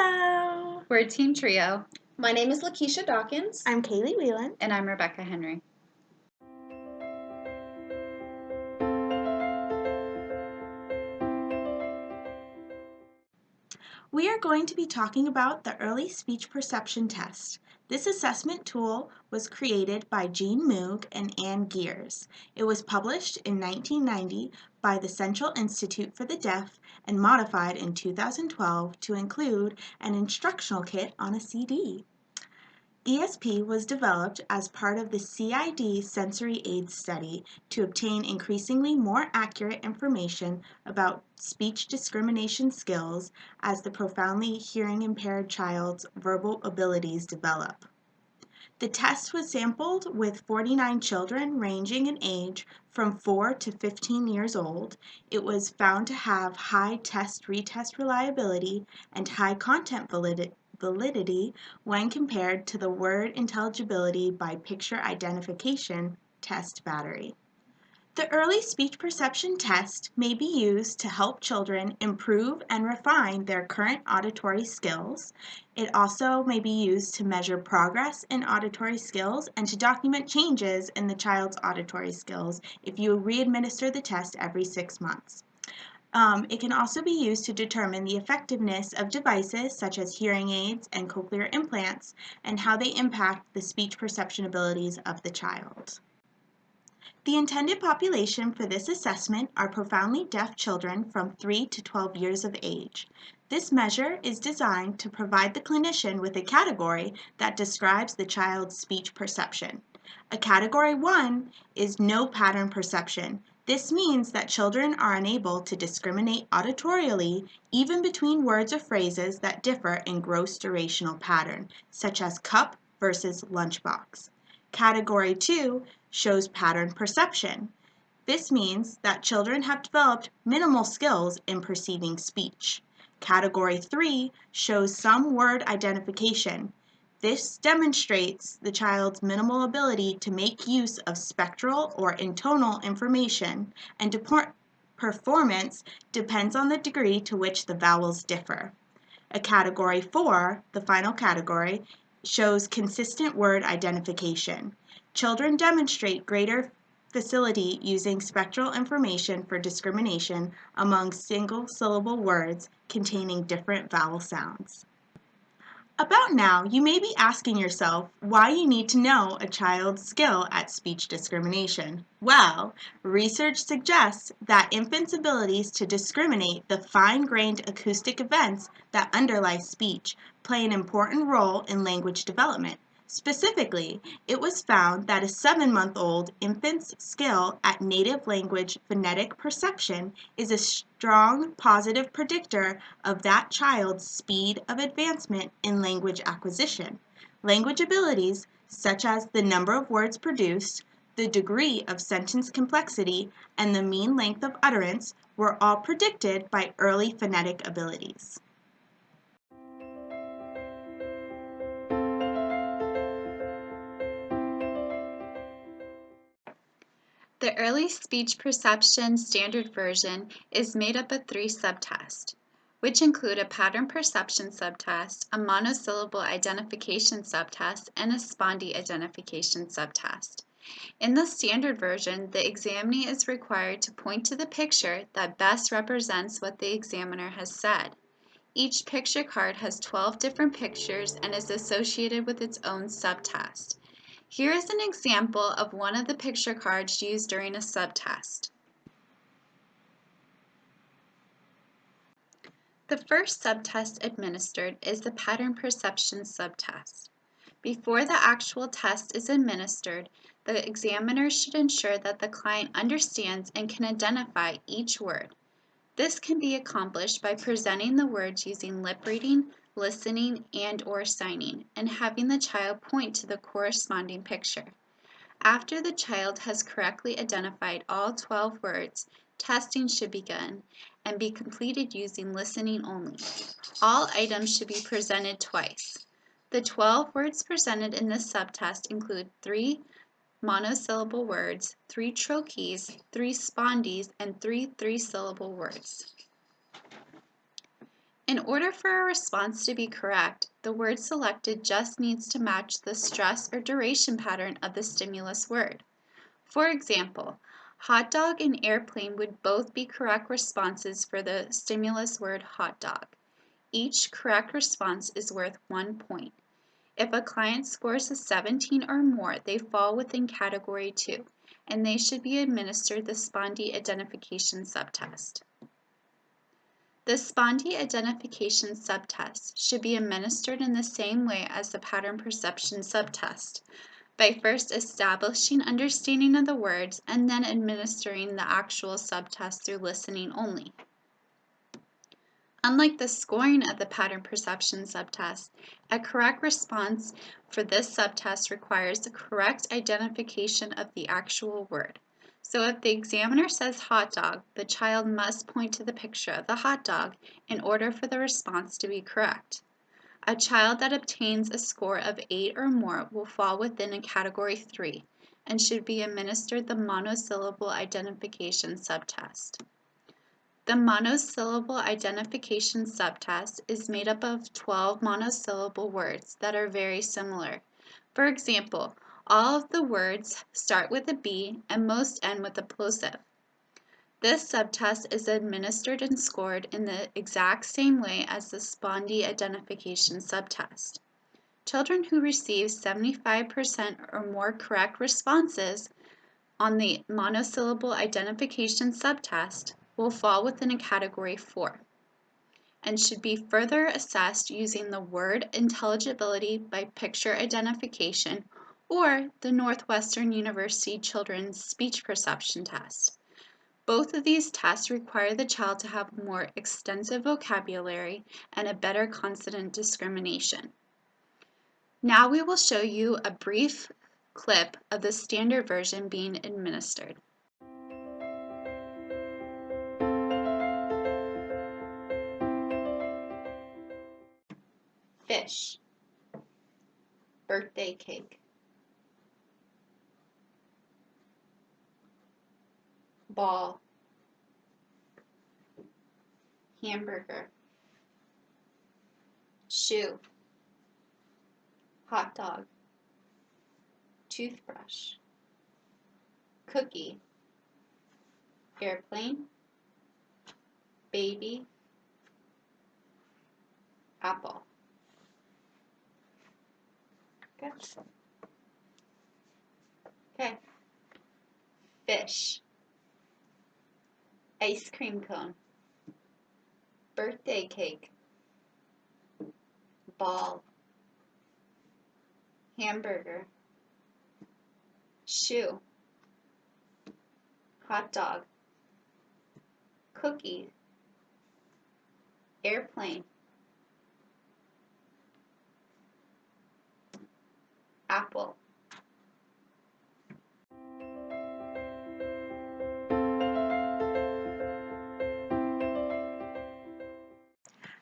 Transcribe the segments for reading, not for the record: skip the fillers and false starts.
Hello! We're Team Trio. My name is Lakeisha Dawkins. I'm Kaylee Whelan. And I'm Rebecca Henry. We are going to be talking about the Early Speech Perception Test. This assessment tool was created by Jean Moog and Anne Geers. It was published in 1990 by the Central Institute for the Deaf and modified in 2012 to include an instructional kit on a CD. ESP was developed as part of the CID Sensory Aids Study to obtain increasingly more accurate information about speech discrimination skills as the profoundly hearing-impaired child's verbal abilities develop. The test was sampled with 49 children ranging in age from 4 to 15 years old. It was found to have high test-retest reliability and high content validity when compared to the word intelligibility by picture identification test battery. The early speech perception test may be used to help children improve and refine their current auditory skills. It also may be used to measure progress in auditory skills and to document changes in the child's auditory skills if you re-administer the test every 6 months. It can also be used to determine the effectiveness of devices such as hearing aids and cochlear implants and how they impact the speech perception abilities of the child. The intended population for this assessment are profoundly deaf children from 3 to 12 years of age. This measure is designed to provide the clinician with a category that describes the child's speech perception. A Category 1 is no pattern perception. This means that children are unable to discriminate auditorially even between words or phrases that differ in gross durational pattern, such as cup versus lunchbox. Category 2 shows pattern perception. This means that children have developed minimal skills in perceiving speech. Category 3 shows some word identification. This demonstrates the child's minimal ability to make use of spectral or intonal information, and performance depends on the degree to which the vowels differ. A Category 4, the final category, shows consistent word identification. Children demonstrate greater facility using spectral information for discrimination among single-syllable words containing different vowel sounds. About now, you may be asking yourself why you need to know a child's skill at speech discrimination. Well, research suggests that infants' abilities to discriminate the fine-grained acoustic events that underlie speech play an important role in language development. Specifically, it was found that a 7-month-old infant's skill at native language phonetic perception is a strong positive predictor of that child's speed of advancement in language acquisition. Language abilities, such as the number of words produced, the degree of sentence complexity, and the mean length of utterance, were all predicted by early phonetic abilities. The Early Speech Perception Standard Version is made up of 3 subtests, which include a pattern perception subtest, a monosyllable identification subtest, and a spondy identification subtest. In the standard version, the examinee is required to point to the picture that best represents what the examiner has said. Each picture card has 12 different pictures and is associated with its own subtest. Here is an example of one of the picture cards used during a subtest. The first subtest administered is the pattern perception subtest. Before the actual test is administered, the examiner should ensure that the client understands and can identify each word. This can be accomplished by presenting the words using lip reading, listening, and/or signing, and having the child point to the corresponding picture. After the child has correctly identified all 12 words, testing should begin and be completed using listening only. All items should be presented twice. The 12 words presented in this subtest include 3 monosyllable words, 3 trochees, 3 spondies, and 3 three-syllable words. In order for a response to be correct, the word selected just needs to match the stress or duration pattern of the stimulus word. For example, hot dog and airplane would both be correct responses for the stimulus word hot dog. Each correct response is worth 1 point. If a client scores a 17 or more, they fall within category 2, and they should be administered the Spondee identification subtest. The Spondee identification subtest should be administered in the same way as the pattern perception subtest, by first establishing understanding of the words and then administering the actual subtest through listening only. Unlike the scoring of the pattern perception subtest, a correct response for this subtest requires the correct identification of the actual word. So if the examiner says hot dog, the child must point to the picture of the hot dog in order for the response to be correct. A child that obtains a score of 8 or more will fall within a category 3 and should be administered the monosyllable identification subtest. The monosyllable identification subtest is made up of 12 monosyllable words that are very similar. For example, all of the words start with a B and most end with a plosive. This subtest is administered and scored in the exact same way as the Spondee identification subtest. Children who receive 75% or more correct responses on the monosyllable identification subtest will fall within a category 4 and should be further assessed using the word intelligibility by picture identification or the Northwestern University Children's Speech Perception Test. Both of these tests require the child to have more extensive vocabulary and a better consonant discrimination. Now we will show you a brief clip of the standard version being administered. Fish, birthday cake, ball, hamburger, shoe, hot dog, toothbrush, cookie, airplane, baby, apple. Good. Okay. Fish, ice cream cone, birthday cake, ball, hamburger, shoe, hot dog, cookie, airplane, apple.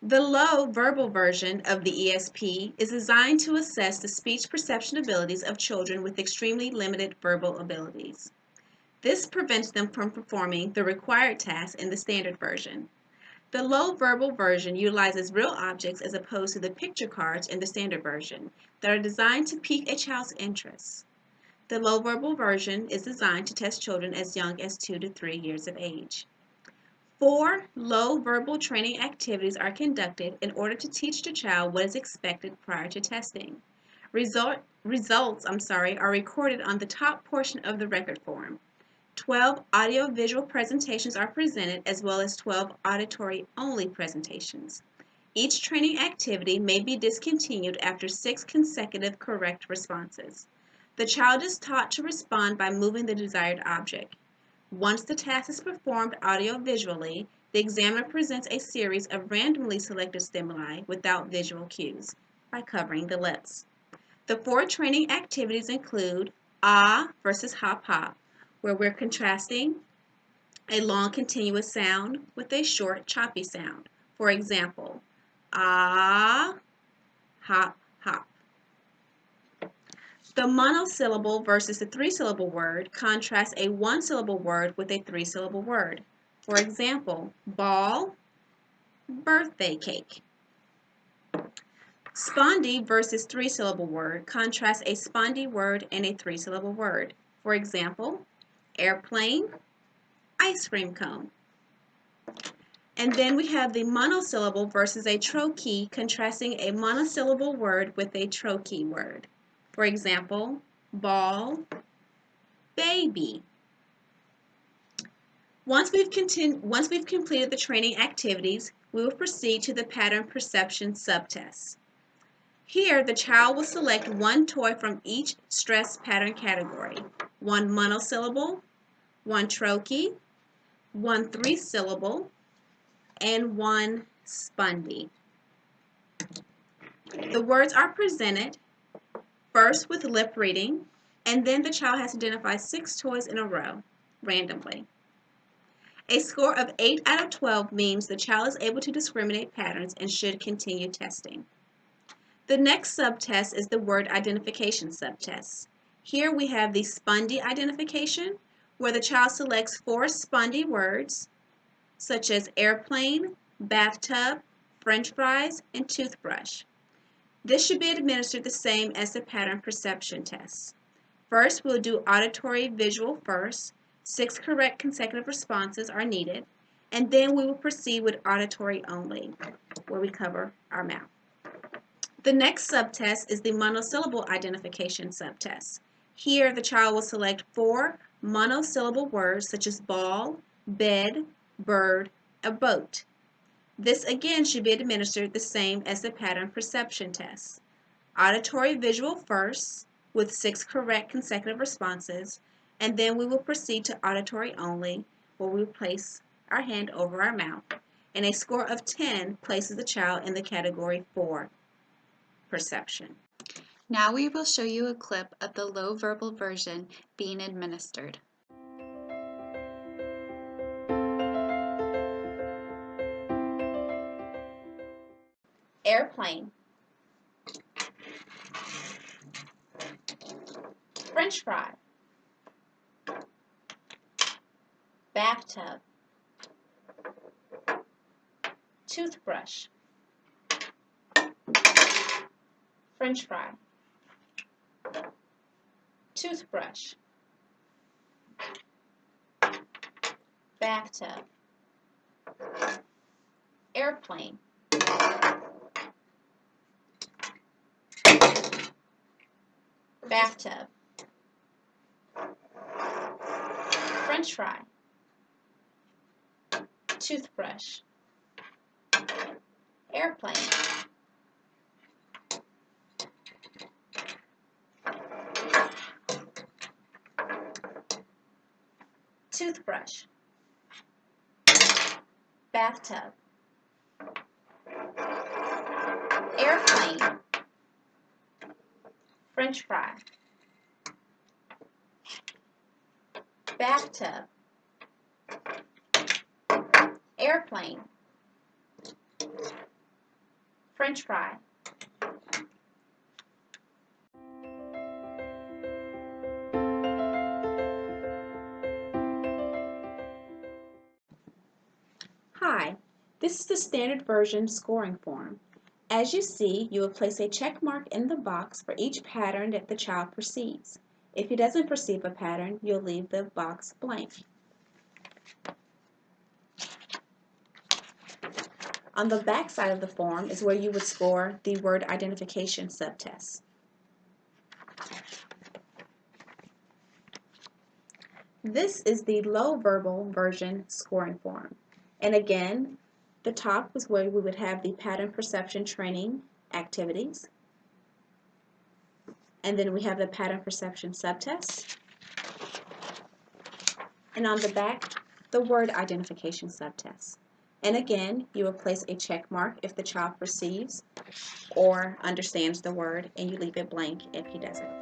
The low verbal version of the ESP is designed to assess the speech perception abilities of children with extremely limited verbal abilities. This prevents them from performing the required tasks in the standard version. The low verbal version utilizes real objects as opposed to the picture cards in the standard version that are designed to pique a child's interest. The low verbal version is designed to test children as young as 2 to 3 years of age. 4 low verbal training activities are conducted in order to teach the child what is expected prior to testing. Results are recorded on the top portion of the record form. 12 audio-visual presentations are presented as well as 12 auditory-only presentations. Each training activity may be discontinued after 6 consecutive correct responses. The child is taught to respond by moving the desired object. Once the task is performed audio-visually, the examiner presents a series of randomly selected stimuli without visual cues by covering the lips. The 4 training activities include ah versus hop hop, where we're contrasting a long continuous sound with a short choppy sound. For example, ah, hop, hop. The monosyllable versus the 3-syllable word contrasts a 1-syllable word with a 3-syllable word. For example, ball, birthday cake. Spondy versus three-syllable word contrasts a spondy word and a three-syllable word. For example, airplane, ice cream cone. And then we have the monosyllable versus a trochee, contrasting a monosyllable word with a trochee word. For example, ball, baby. Once we've completed the training activities, we will proceed to the pattern perception subtest. Here, the child will select one toy from each stress pattern category: one monosyllable, one trochee, one three-syllable, and one spondy. The words are presented first with lip reading, and then the child has to identify 6 toys in a row, randomly. A score of 8 out of 12 means the child is able to discriminate patterns and should continue testing. The next subtest is the word identification subtest. Here we have the spondy identification, where the child selects 4 spondy words, such as airplane, bathtub, french fries, and toothbrush. This should be administered the same as the pattern perception test. First, we'll do auditory visual first. 6 correct consecutive responses are needed, and then we will proceed with auditory only, where we cover our mouth. The next subtest is the monosyllable identification subtest. Here, the child will select 4 monosyllable words such as ball, bed, bird, a boat. This again should be administered the same as the pattern perception test. Auditory visual first with 6 correct consecutive responses, and then we will proceed to auditory only, where we place our hand over our mouth, and a score of 10 places the child in the category 4. Perception. Now we will show you a clip of the low verbal version being administered. Airplane, french fry, bathtub, toothbrush, french fry, toothbrush, bathtub, airplane, bathtub, french fry, toothbrush, airplane, toothbrush, bathtub, airplane, french fry, bathtub, airplane, french fry. Hi, this is the standard version scoring form. As you see, you will place a check mark in the box for each pattern that the child perceives. If he doesn't perceive a pattern, you'll leave the box blank. On the back side of the form is where you would score the word identification subtest. This is the low verbal version scoring form. And again, the top is where we would have the pattern perception training activities. And then we have the pattern perception subtest. And on the back, the word identification subtest. And again, you will place a check mark if the child perceives or understands the word, and you leave it blank if he doesn't.